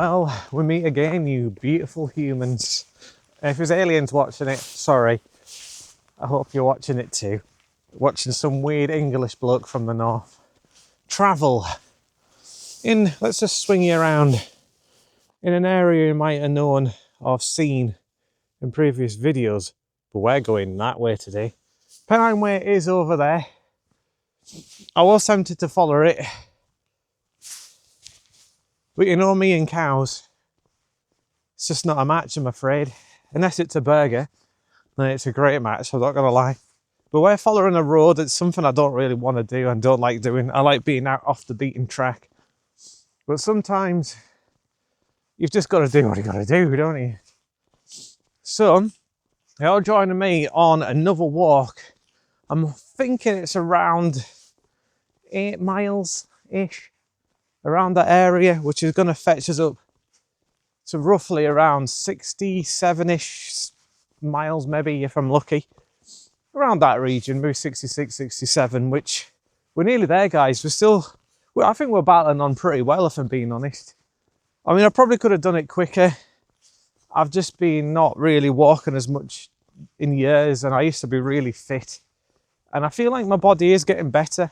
Well, we meet again, you beautiful humans. If there's aliens watching it, sorry. I hope you're watching it too. Watching some weird English bloke from the north travel in, let's just swing you around, in an area you might have known or seen in previous videos, but we're going that way today. Pennine Way is over there. I was tempted to follow it, but you know me and cows, it's just not a match, I'm afraid. Unless it's a burger, then it's a great match, I'm not gonna lie. But we're following a road. It's something I don't really want to do and don't like doing. I like being out off the beaten track. But sometimes you've just got to do what you got to do, don't you? So, you're joining me on another walk. I'm thinking it's around 8 miles-ish, around that area, which is going to fetch us up to roughly around 67-ish miles, maybe, if I'm lucky. Around that region, maybe 66, 67, which we're nearly there, guys. I think we're battling on pretty well, if I'm being honest. I mean, I probably could have done it quicker. I've just been not really walking as much in years, and I used to be really fit. And I feel like my body is getting better.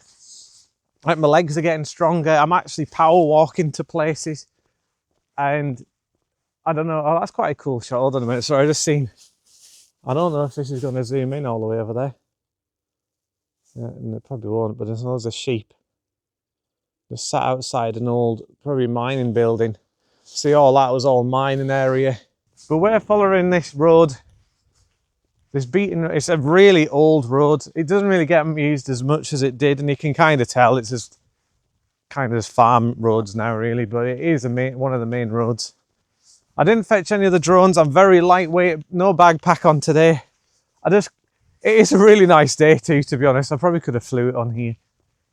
Like my legs are getting stronger. I'm actually power walking to places. And I don't know, oh, that's quite a cool shot. Hold on a minute, sorry, I just seen. I don't know if this is going to zoom in all the way over there. Yeah, and it probably won't, but there's loads of sheep. They're sat outside an old, probably mining building. See, all that was all mining area. But we're following this road. It's a really old road. It doesn't really get used as much as it did, and you can kind of tell it's just kind of farm roads now, really, but it is one of the main roads. I didn't fetch any of the drones. I'm very lightweight, no backpack on today. It is a really nice day too, to be honest. I probably could have flew it on here,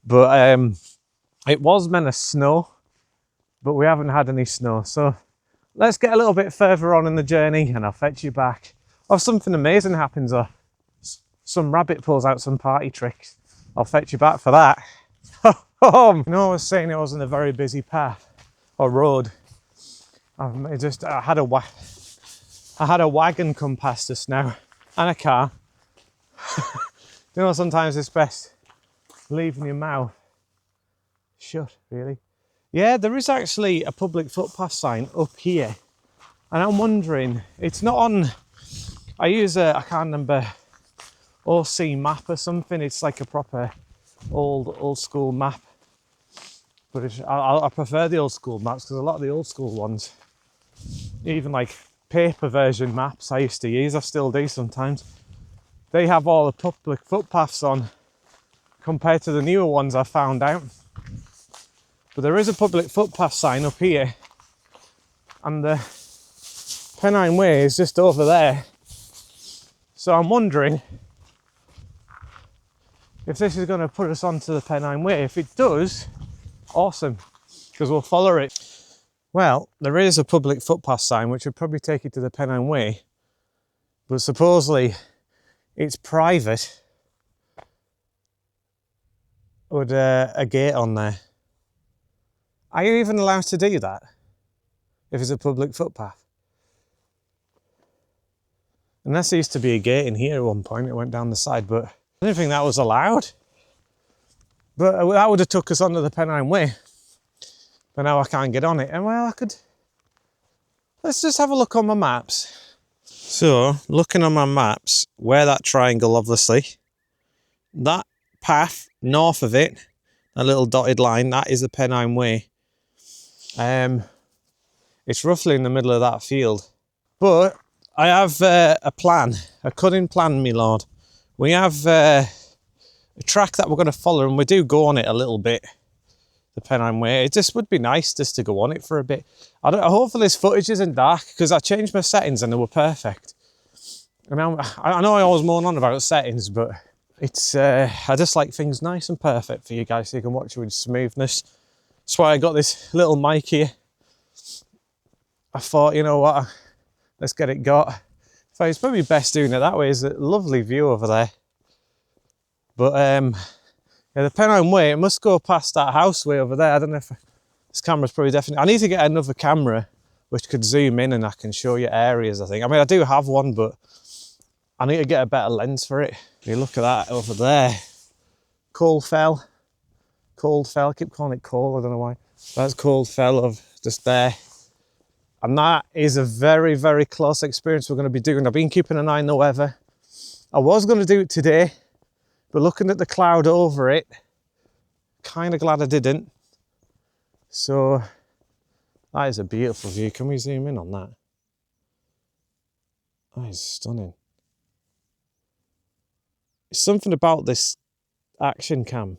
but it was meant to snow, but we haven't had any snow. So let's get a little bit further on in the journey and I'll fetch you back. Or something amazing happens, or some rabbit pulls out some party tricks, I'll fetch you back for that. You know, I was saying it wasn't a very busy path or road. I had a wagon come past us now, and a car. You know, sometimes it's best leaving your mouth shut, really. Yeah, there is actually a public footpath sign up here, and I'm wondering, it's not on. I use I can't remember, OC map or something. It's like a proper old school map, but I prefer the old school maps, because a lot of the old school ones, even like paper version maps I used to use, I still do sometimes, they have all the public footpaths on compared to the newer ones I found out. But there is a public footpath sign up here, and the Pennine Way is just over there. So I'm wondering if this is going to put us onto the Pennine Way. If it does, awesome, because we'll follow it. Well, there is a public footpath sign which would probably take you to the Pennine Way, but supposedly it's private with a gate on there. Are you even allowed to do that if it's a public footpath? Unless there used to be a gate in here at one point, it went down the side, but I didn't think that was allowed. But that would have took us onto the Pennine Way. But now I can't get on it. And well, let's just have a look on my maps. So, looking on my maps, where that triangle, obviously, that path north of it, a little dotted line, that is the Pennine Way. It's roughly in the middle of that field. But I have a cunning plan, me lord. We have a track that we're going to follow, and we do go on it a little bit, the Pennine Way. It just would be nice just to go on it for a bit. Hopefully this footage isn't dark, because I changed my settings and they were perfect. And I know I always moan on about settings, but it's I just like things nice and perfect for you guys, so you can watch it with smoothness. That's why I got this little mic here. I thought, you know what, let's get it got. So it's probably best doing it that way. It's a lovely view over there. But yeah, the Pennine Way, it must go past that house way over there. I don't know if this camera's probably definitely. I need to get another camera which could zoom in and I can show you areas, I think. I mean, I do have one, but I need to get a better lens for it. You look at that over there. Coal Fell. Cold Fell, I keep calling it coal, I don't know why. That's Cold Fell of just there. And that is a very, very close experience we're going to be doing. I've been keeping an eye on the weather. I was going to do it today, but looking at the cloud over it, kind of glad I didn't. So that is a beautiful view. Can we zoom in on that? That is stunning. There's something about this action cam.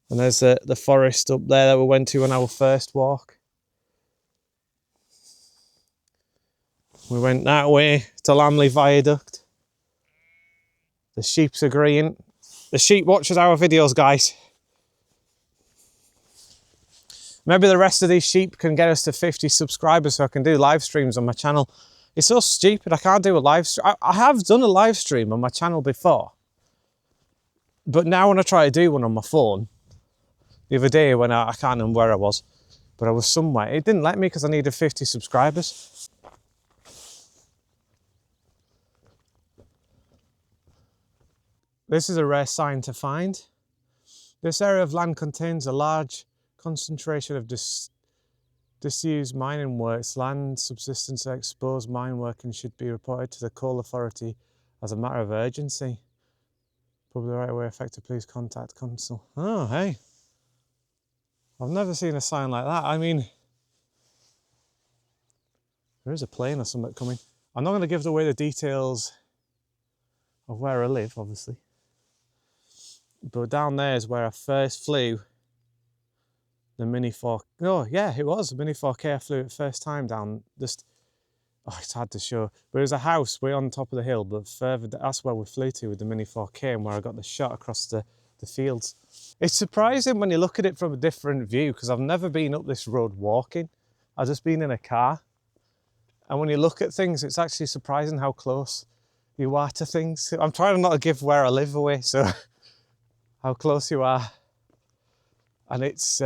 And there's the forest up there that we went to on our first walk. We went that way to Lamley Viaduct. The sheep's agreeing. The sheep watches our videos, guys. Maybe the rest of these sheep can get us to 50 subscribers so I can do live streams on my channel. It's so stupid, I can't do a live stream. I have done a live stream on my channel before. But now when I try to do one on my phone, the other day when I can't remember where I was, but I was somewhere, it didn't let me because I needed 50 subscribers. This is a rare sign to find. This area of land contains a large concentration of disused mining works. Land subsistence or exposed mine working should be reported to the coal authority as a matter of urgency. Probably the right way affected, please contact council. Oh, hey. I've never seen a sign like that. I mean, there is a plane or something coming. I'm not going to give away the details of where I live, obviously. But down there is where I first flew the Mini 4. Oh, yeah, it was. The Mini 4K I flew it first time down. Just, oh, it's hard to show. But there's a house way on top of the hill, but further, that's where we flew to with the Mini 4K and where I got the shot across the fields. It's surprising when you look at it from a different view because I've never been up this road walking. I've just been in a car. And when you look at things, it's actually surprising how close you are to things. I'm trying not to give where I live away, so how close you are. And it's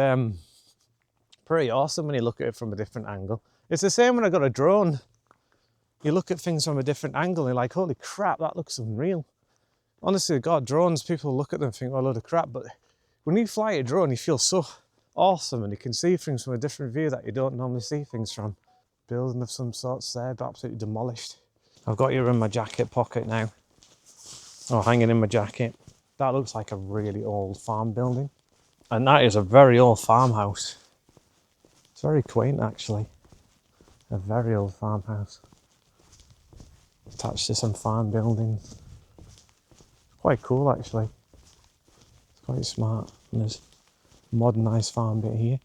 pretty awesome when you look at it from a different angle. It's the same when I got a drone. You look at things from a different angle and you're like, holy crap, that looks unreal. Honestly, God, drones, people look at them and think, oh, a load of crap. But when you fly a drone, you feel so awesome and you can see things from a different view that you don't normally see things from. Building of some sorts there, but absolutely demolished. I've got you in my jacket pocket now. Oh, hanging in my jacket. That looks like a really old farm building. And that is a very old farmhouse. It's very quaint, actually. A very old farmhouse. Attached to some farm buildings. Quite cool, actually. It's quite smart. And there's a modernised farm bit here.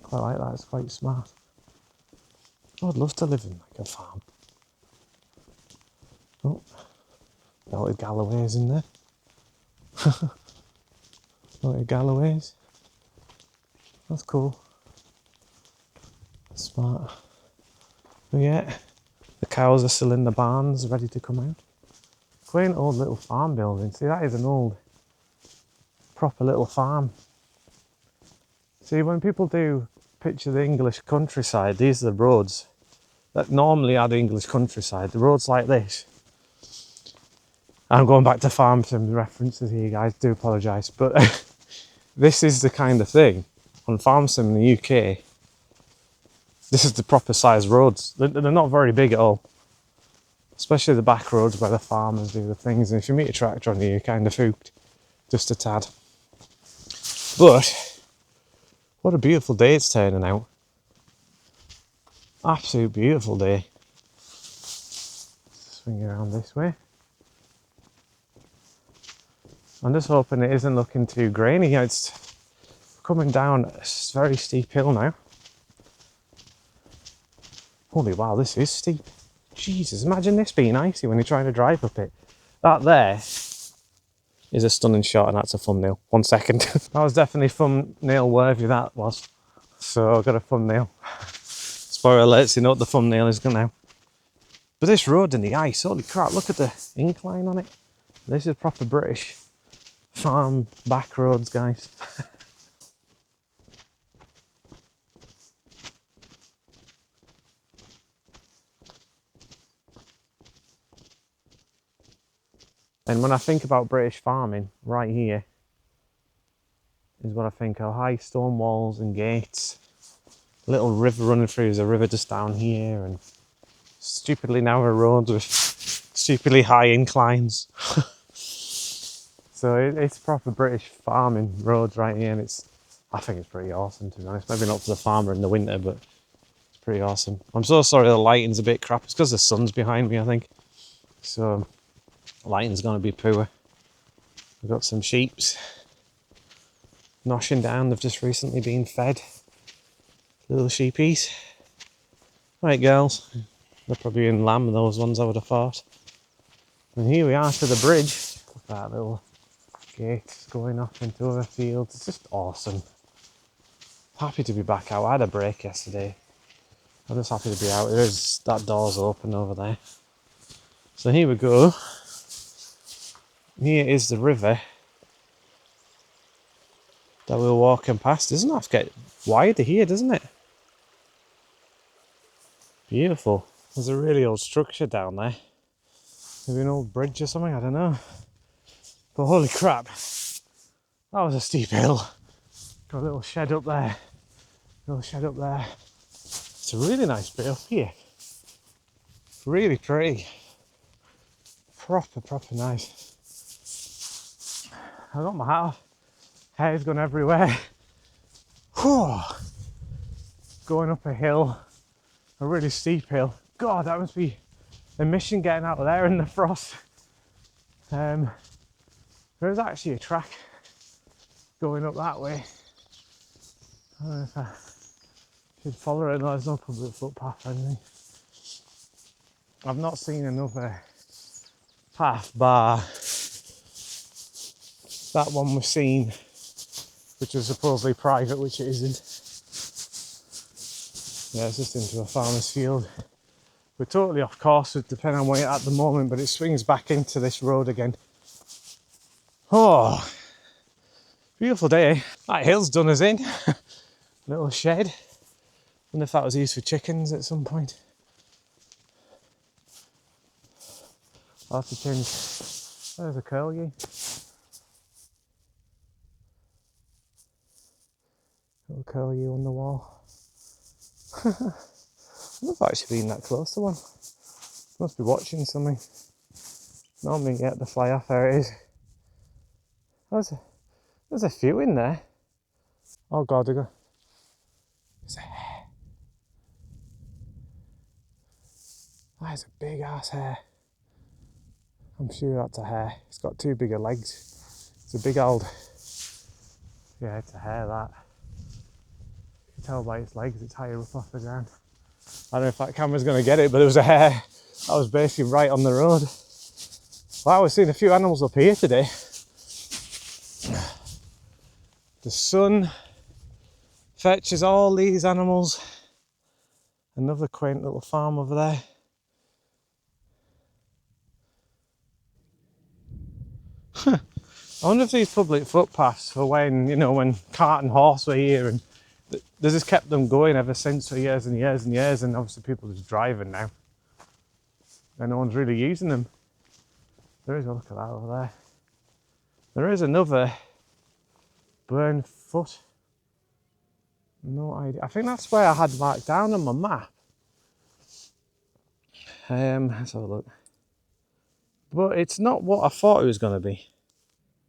Quite like that, it's quite smart. Oh, I'd love to live in like a farm. Oh, belted Galloways in there. Belted Galloways. That's cool. Smart. But yeah, the cows are still in the barns, ready to come out. Quaint old little farm building. See, that is an old, proper little farm. See, when people do picture the English countryside, these are the roads that normally are the English countryside. The roads like this. I'm going back to farm sim references here, guys, do apologise. But this is the kind of thing on farm sim in the UK. This is the proper size roads. They're not very big at all. Especially the back roads where the farmers do the things. And if you meet a tractor on you, you're kind of hooped. Just a tad. But what a beautiful day it's turning out. Absolute beautiful day. Swing around this way. I'm just hoping it isn't looking too grainy. It's coming down a very steep hill now. Holy wow, this is steep. Jesus, imagine this being icy when you're trying to drive up it. That there is a stunning shot and that's a thumbnail. 1 second. That was definitely thumbnail worthy, that was. So I've got a thumbnail. Spoiler alerts, you know what the thumbnail is now. But this road in the ice, holy crap, look at the incline on it. This is proper British farm back roads, guys. And when I think about British farming, right here is what I think of: high stone walls and gates, little river running through. There's a river just down here, and stupidly narrow roads with stupidly high inclines. So it's proper British farming roads right here, and I think it's pretty awesome, to be honest. Maybe not for the farmer in the winter, but it's pretty awesome. I'm so sorry the lighting's a bit crap. It's because the sun's behind me, I think. So lighting's going to be poor. We've got some sheeps noshing down. They've just recently been fed. Little sheepies. Right, girls. They're probably in lamb, those ones, I would have thought. And here we are to the bridge. Look at that little gate going off into other fields. It's just awesome. Happy to be back out. I had a break yesterday. I'm just happy to be out. That door's open over there. So here we go. Here is the river that we're walking past. Doesn't have to get wider here, doesn't it? Beautiful. There's a really old structure down there. Maybe an old bridge or something, I don't know. But holy crap, that was a steep hill. Got a little shed up there. Little shed up there. It's a really nice bit up here. Really pretty. Proper nice. I got my hat off. Hair's gone everywhere. Whew. Going up a hill. A really steep hill. God, that must be a mission getting out of there in the frost. There is actually a track going up that way. I don't know if I should follow it. No, there's no public footpath or anything. I've not seen another path bar that one we've seen, which was supposedly private, which it isn't. Yeah, it's just into a farmer's field. We're totally off course with the Pennine Way at the moment, but it swings back into this road again. Oh, beautiful day. That hill's done us in. Little shed. Wonder if that was used for chickens at some point. I'll have to change. There's a curlew. Little curlew on the wall. I've never actually been that close to one. Must be watching something. Normally get the fly off. There it is. There's a few in there. Oh god, there's a hare. That is a big ass hare. I'm sure that's a hare. It's got two bigger legs. It's a big old... Yeah, it's a hare, that. You can tell by its legs, it's higher up off the ground. I don't know if that camera's going to get it, but there was a hare that was basically right on the road. Wow, we've seen a few animals up here today. The sun fetches all these animals. Another quaint little farm over there. I wonder if these public footpaths for when cart and horse were here, and they just kept them going ever since for years and years and years, and obviously people are just driving now. And no one's really using them. There is, a look at that over there. There is another burn foot. No idea. I think that's where I had marked down on my map. Let's have a look. But it's not what I thought it was going to be.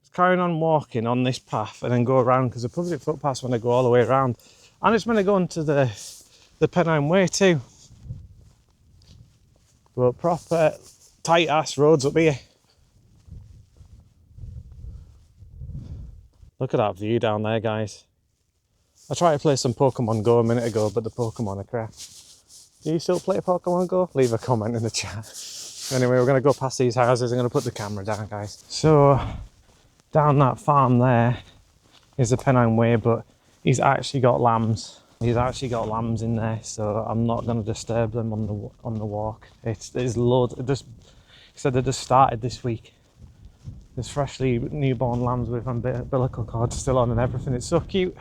It's carrying on walking on this path and then go around, because the public footpaths want to go all the way around. And it's meant to go into the Pennine Way too. But proper tight ass roads up here. Look at that view down there, guys. I tried to play some Pokemon Go a minute ago, but the Pokemon are crap. Do you still play Pokemon Go? Leave a comment in the chat. Anyway, we're going to go past these houses. I'm going to put the camera down, guys. So, down that farm there is the Pennine Way, but he's actually got lambs. He's actually got lambs in there, so I'm not going to disturb them on the walk. There's loads. He said they just started this week. There's freshly newborn lambs with umbilical cords still on and everything. It's so cute.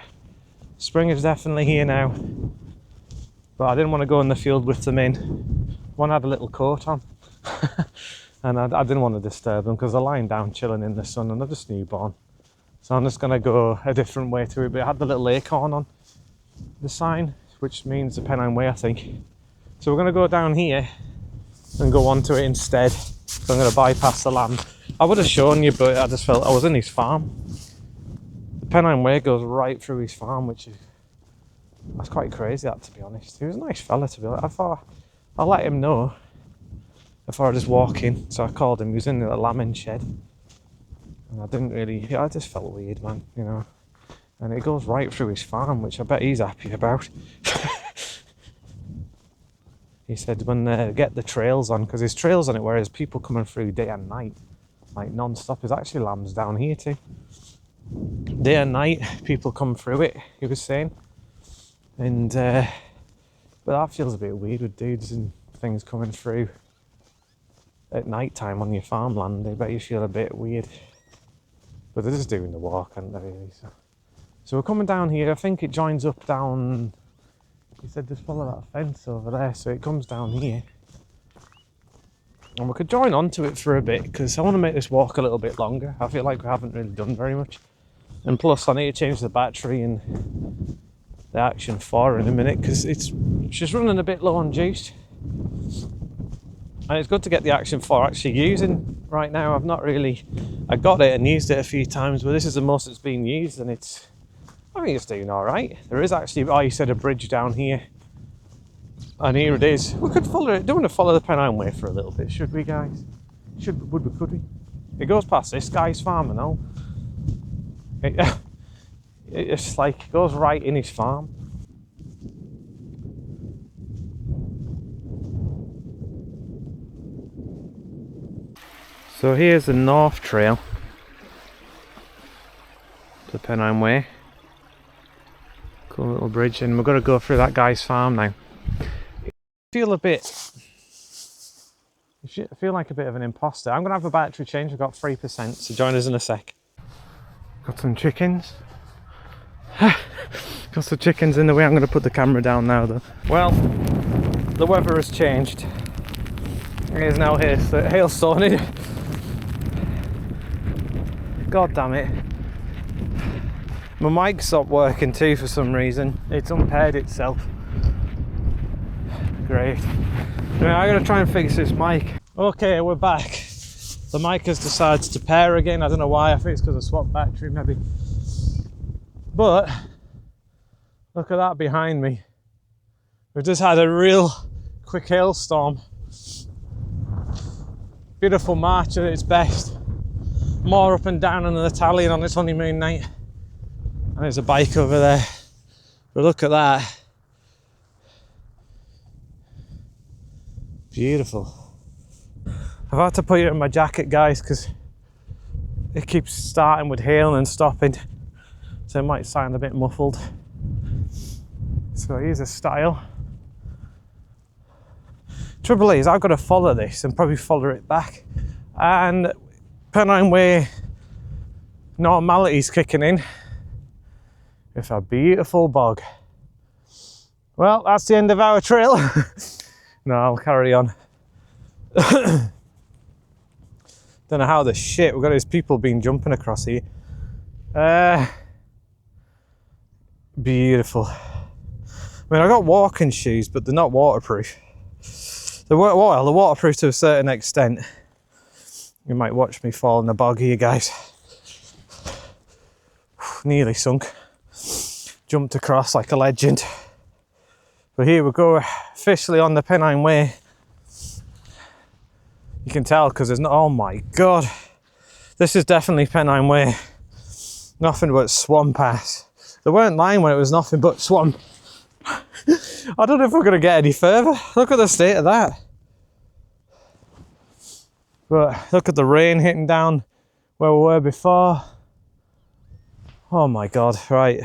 Spring is definitely here now. But I didn't want to go in the field with them in. One had a little coat on. And I didn't want to disturb them because they're lying down chilling in the sun and they're just newborn. So I'm just going to go a different way to it. But it had the little acorn on the sign, which means the Pennine Way, I think. So we're going to go down here and go onto it instead. So I'm going to bypass the land. I would have shown you, but I just felt I was in his farm. The Pennine Way goes right through his farm, which is... That's quite crazy, that, to be honest. He was a nice fella, to be honest. I thought I'll let him know before I just walk in. So I called him. He was in the lambing shed. And I didn't really... I just felt weird, man, you know. And it goes right through his farm, which I bet he's happy about. He said when they get the trails on, because there's trails on it, whereas people coming through day and night, like non-stop. There's actually lambs down here too. Day and night, people come through it, he was saying. And, but that feels a bit weird with dudes and things coming through at night time on your farmland. I bet you feel a bit weird. But they're just doing the walk, aren't they, really? So we're coming down here. I think it joins up down... He said just follow that fence over there, so it comes down here. And we could join onto it for a bit, because I want to make this walk a little bit longer. I feel like we haven't really done very much. And plus I need to change the battery and the Action 4 in a minute, because it's just running a bit low on juice. And it's good to get the Action 4 actually using right now. I've not really... I got it and used it a few times, but this is the most it's been used, and it's... I think it's doing all right. There is actually, oh, you said a bridge down here. And here it is. We could follow it. Don't want to follow the Pennine Way for a little bit, should we, guys? Could we? It goes past this guy's farm and all. It's like, it goes right in his farm. So here's the North Trail to Pennine Way. Cool little bridge, and we're going to go through that guy's farm now. I feel like a bit of an imposter. I'm going to have a battery change. I've got 3%, so join us in a sec. Got some chickens. Got some chickens in the way. I'm going to put the camera down now though. Well, the weather has changed. It is now hailstoning. God damn it. My mic stopped working too for some reason. It's unpaired itself. Great. Anyway, I'm going to try and fix this mic. Okay, we're back. The mic has decided to pair again. I don't know why. I think it's because I swapped battery maybe. But look at that behind me. We've just had a real quick hailstorm. Beautiful March at its best. More up and down an Italian on its honeymoon night. And there's a bike over there. But look at that. Beautiful. I've had to put it in my jacket, guys, because it keeps starting with hail and stopping. So it might sound a bit muffled. So here's a style. Trouble is, I've got to follow this and probably follow it back. And Pennine Way normality's kicking in. With a beautiful bog. Well, that's the end of our trail. No, I'll carry on. Don't know how the shit, we've got these people been jumping across here. Beautiful. I mean, I got walking shoes, but they're not waterproof. They're waterproof to a certain extent. You might watch me fall in the bog here, guys. Nearly sunk. Jumped across like a legend. But here we go, officially on the Pennine Way. You can tell because there's no, oh my god. This is definitely Pennine Way. Nothing but swamp ass. They weren't lying when it was nothing but swamp. I don't know if we're going to get any further. Look at the state of that. But look at the rain hitting down where we were before. Oh my god, right.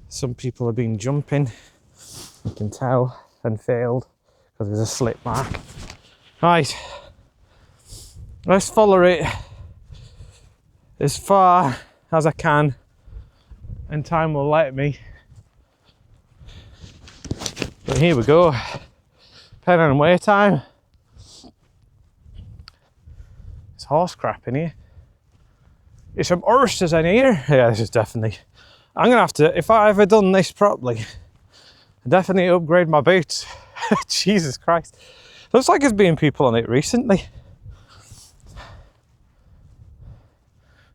Some people have been jumping, you can tell, and failed because there's a slip mark. Right, let's follow it as far as I can, and time will let me. But here we go, Pennine Way time. horse crap in here. It's some oysters in here. Yeah, this is definitely... I'm gonna have to, if I ever done this properly, definitely upgrade my boots. Jesus Christ. Looks like there's been people on it recently.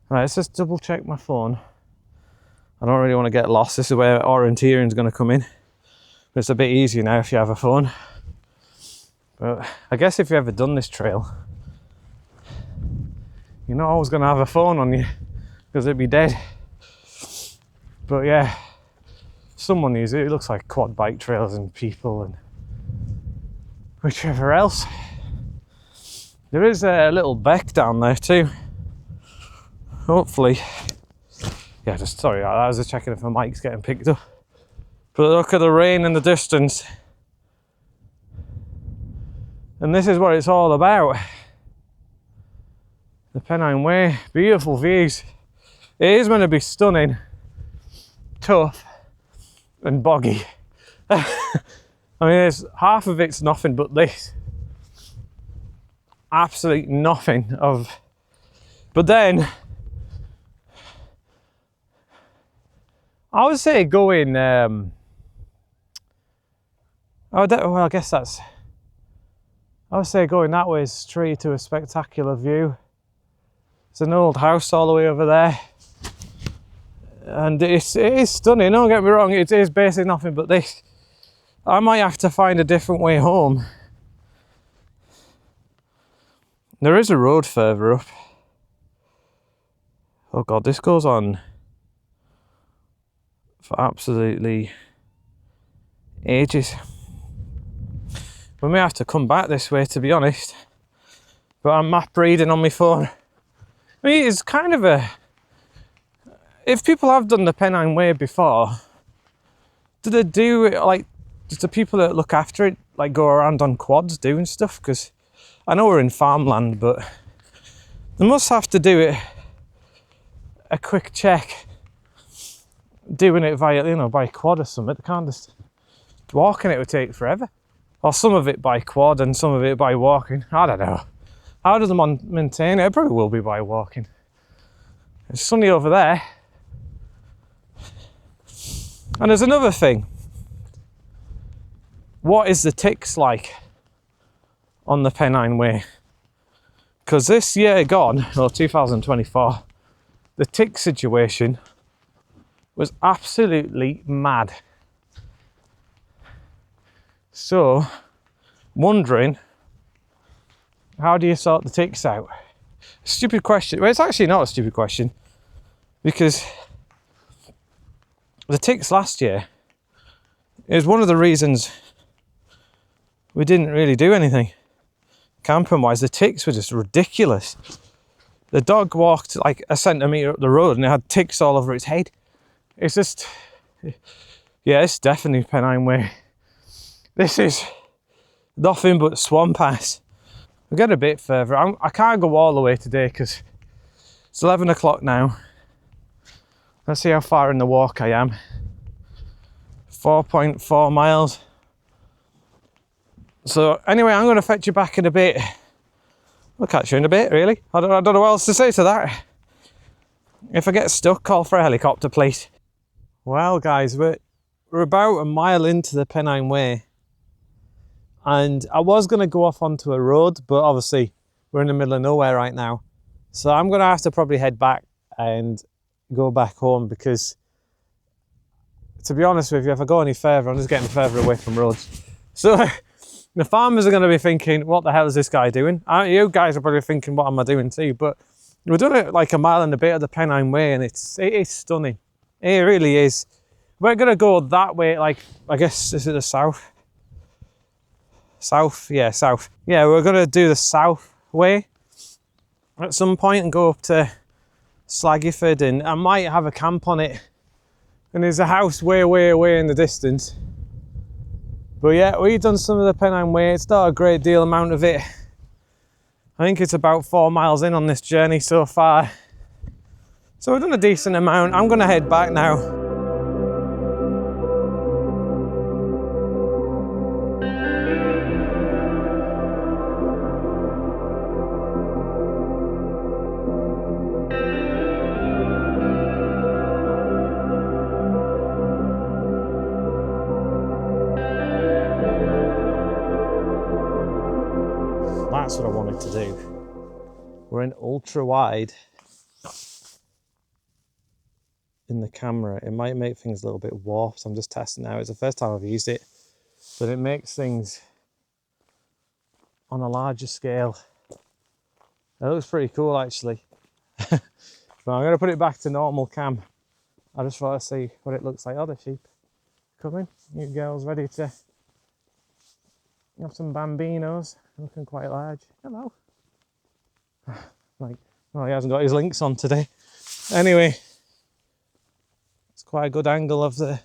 Right, let's just double check my phone. I don't really want to get lost. This is where orienteering is going to come in. But it's a bit easier now if you have a phone. But I guess if you've ever done this trail, you're not always going to have a phone on you because it'd be dead. But yeah, someone uses it. It looks like quad bike trails and people and whichever else. There is a little beck down there too. Hopefully. Yeah, just sorry, I was just checking if my mic's getting picked up. But look at the rain in the distance. And this is what it's all about. The Pennine Way, beautiful views. It is going to be stunning, tough and boggy. I mean, there's half of it's nothing but this. Absolutely nothing of... But then, I would say going, well, I guess that's... I would say going that way is straight to a spectacular view. There's an old house all the way over there. And it is stunning, don't get me wrong, it is basically nothing but this. I might have to find a different way home. There is a road further up. Oh God, this goes on for absolutely ages. We may have to come back this way, to be honest. But I'm map reading on my phone. I mean, it's kind of a... If people have done the Pennine Way before, do they do it, like, does the people that look after it, like, go around on quads doing stuff? Because I know we're in Farmland, but they must have to do it, a quick check, doing it via, you know, by quad or something. They can't just... Walking it would take forever. Or some of it by quad and some of it by walking. I don't know. How does them maintain it? It probably will be by walking. It's sunny over there. And there's another thing. What is the ticks like on the Pennine Way? Because this year gone, or 2024, the tick situation was absolutely mad. So, wondering, how do you sort the ticks out? Stupid question. Well, it's actually not a stupid question, because the ticks last year is one of the reasons we didn't really do anything camping wise. The ticks were just ridiculous. The dog walked like a centimetre up the road and it had ticks all over its head. It's just, yeah, it's definitely Pennine Way. This is nothing but swamp ass. We'll get a bit further. I can't go all the way today because it's 11 o'clock now. Let's see how far in the walk I am. 4.4 miles. So anyway, I'm going to fetch you back in a bit. I'll catch you in a bit, really. I don't know what else to say to that. If I get stuck, call for a helicopter, please. Well, guys, we're about a mile into the Pennine Way. And I was going to go off onto a road, but obviously we're in the middle of nowhere right now. So I'm going to have to probably head back and go back home because, to be honest with you, if I go any further, I'm just getting further away from roads. So the farmers are going to be thinking, what the hell is this guy doing? You guys are probably thinking, what am I doing too? But we're doing it like a mile and a bit of the Pennine Way, and it is stunning. It really is. We're going to go that way, like, I guess this is the south. South, yeah, south. Yeah, we're going to do the south way at some point and go up to Slaggyford, and I might have a camp on it. And there's a house way, way away in the distance. But yeah, we've done some of the Pennine Way. It's not a great deal amount of it. I think it's about 4 miles in on this journey so far. So we've done a decent amount. I'm going to head back now. that's what I wanted to do. We're in ultra wide in the camera. It might make things a little bit warped. I'm just testing now. It's the first time I've used it, but it makes things on a larger scale. It looks pretty cool actually. But I'm going to put it back to normal cam. I just want to see what it looks like. Oh, the sheep coming. You girls ready to have some bambinos? Looking quite large. Hello. Like, oh, he hasn't got his links on today. Anyway, it's quite a good angle of the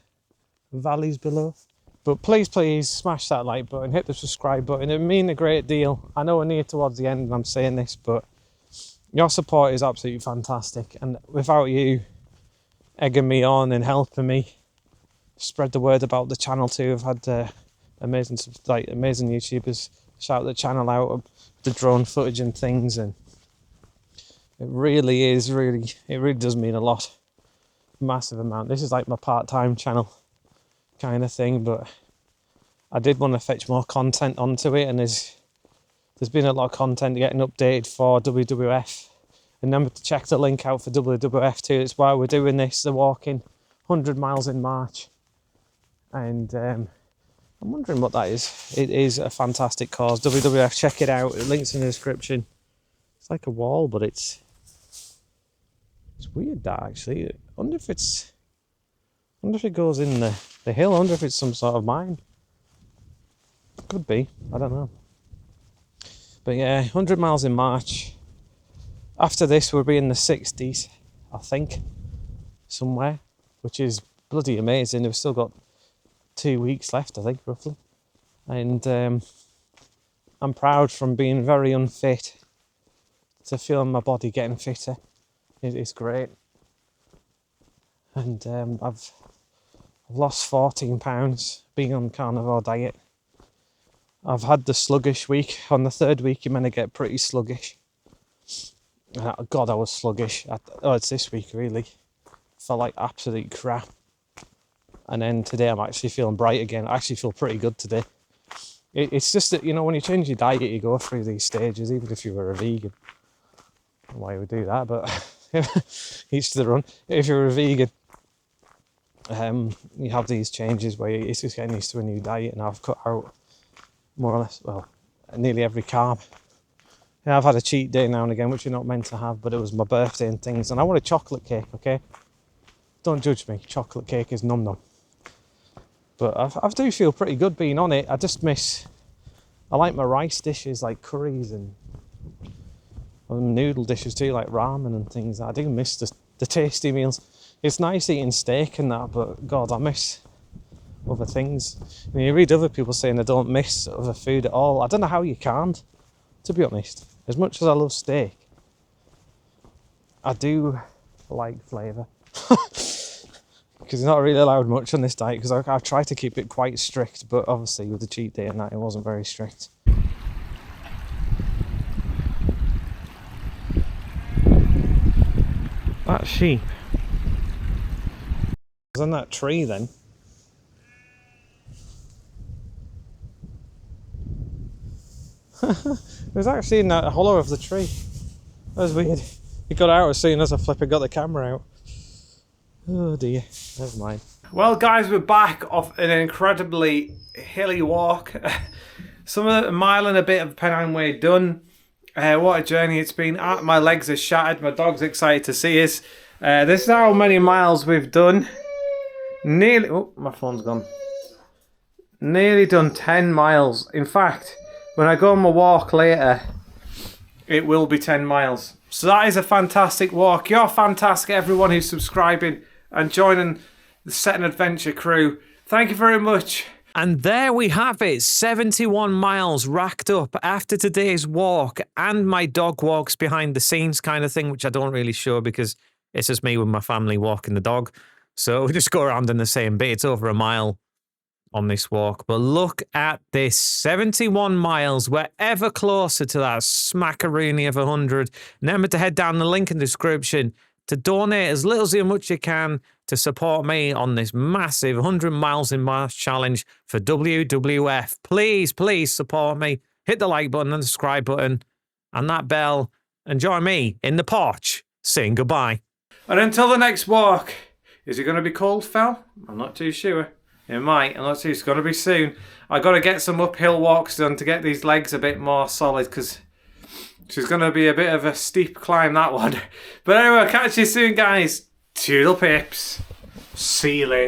valleys below. But please smash that like button, hit the subscribe button. It would mean a great deal. I know we're near towards the end and I'm saying this, but your support is absolutely fantastic, and without you egging me on and helping me spread the word about the channel too, I've had amazing YouTubers shout the channel out of the drone footage and things, and it really does mean a lot, massive amount. This is like my part-time channel kind of thing, but I did want to fetch more content onto it, and there's been a lot of content getting updated for WWF. Remember to check the link out for WWF too. It's why we're doing this. They're walking 100 miles in March. And I'm wondering what that is. It is a fantastic cause. WWF, check it out. The link's in the description. It's like a wall, but it's weird that actually. I wonder if it goes in the hill. I wonder if it's some sort of mine. Could be. I don't know. But yeah, 100 miles in March. After this, we'll be in the 60s, I think, somewhere, which is bloody amazing. We've still got 2 weeks left, I think, roughly. And I'm proud from being very unfit to feel my body getting fitter. It's great. And I've lost 14 pounds being on carnivore diet. I've had the sluggish week. On the third week, you're meant to get pretty sluggish. God, I was sluggish. It's this week, really. Felt like absolute crap. And then today, I'm actually feeling bright again. I actually feel pretty good today. It's just that, you know, when you change your diet, you go through these stages, even if you were a vegan. I don't know why you would do that, but each to their own. If you're a vegan, you have these changes where it's just getting used to a new diet, and I've cut out more or less, well, nearly every carb. Yeah, I've had a cheat day now and again, which you're not meant to have, but it was my birthday and things, and I want a chocolate cake, okay? Don't judge me, chocolate cake is num num. But I do feel pretty good being on it. I like my rice dishes, like curries, and noodle dishes too, like ramen and things. I do miss the tasty meals. It's nice eating steak and that, but God, I miss other things. And you read other people saying they don't miss other food at all. I don't know how you can't, to be honest. As much as I love steak, I do like flavour. Because you're not really allowed much on this diet, because I try to keep it quite strict, but obviously with the cheat day and that, it wasn't very strict. That sheep was on that tree then. It was actually in that hollow of the tree. That was weird. He got out as soon as I got the camera out. Oh dear, never mind. Well guys, we're back off an incredibly hilly walk. A mile and a bit of Pennine Way done. What a journey it's been. My legs are shattered, my dog's excited to see us. This is how many miles we've done. Nearly, oh, my phone's gone. Nearly done 10 miles. In fact, when I go on my walk later, it will be 10 miles. So that is a fantastic walk. You're fantastic, everyone who's subscribing and joining the Set and Adventure crew. Thank you very much. And there we have it, 71 miles racked up after today's walk and my dog walks behind the scenes kind of thing, which I don't really show because it's just me with my family walking the dog. So we just go around in the same bit. It's over a mile on this walk. But look at this, 71 miles. We're ever closer to that smackaroonie of 100. Remember to head down the link in the description to donate as little as much you can to support me on this massive 100 miles in March challenge for WWF. Please, please support me. hit the like button and the subscribe button and that bell, and join me in the porch saying goodbye. And until the next walk, is it going to be cold, Phil? I'm not too sure. It might, unless it's going to be soon. I got to get some uphill walks done to get these legs a bit more solid, because it's going to be a bit of a steep climb, that one. But anyway, I'll catch you soon, guys. Toodle pips. See you later.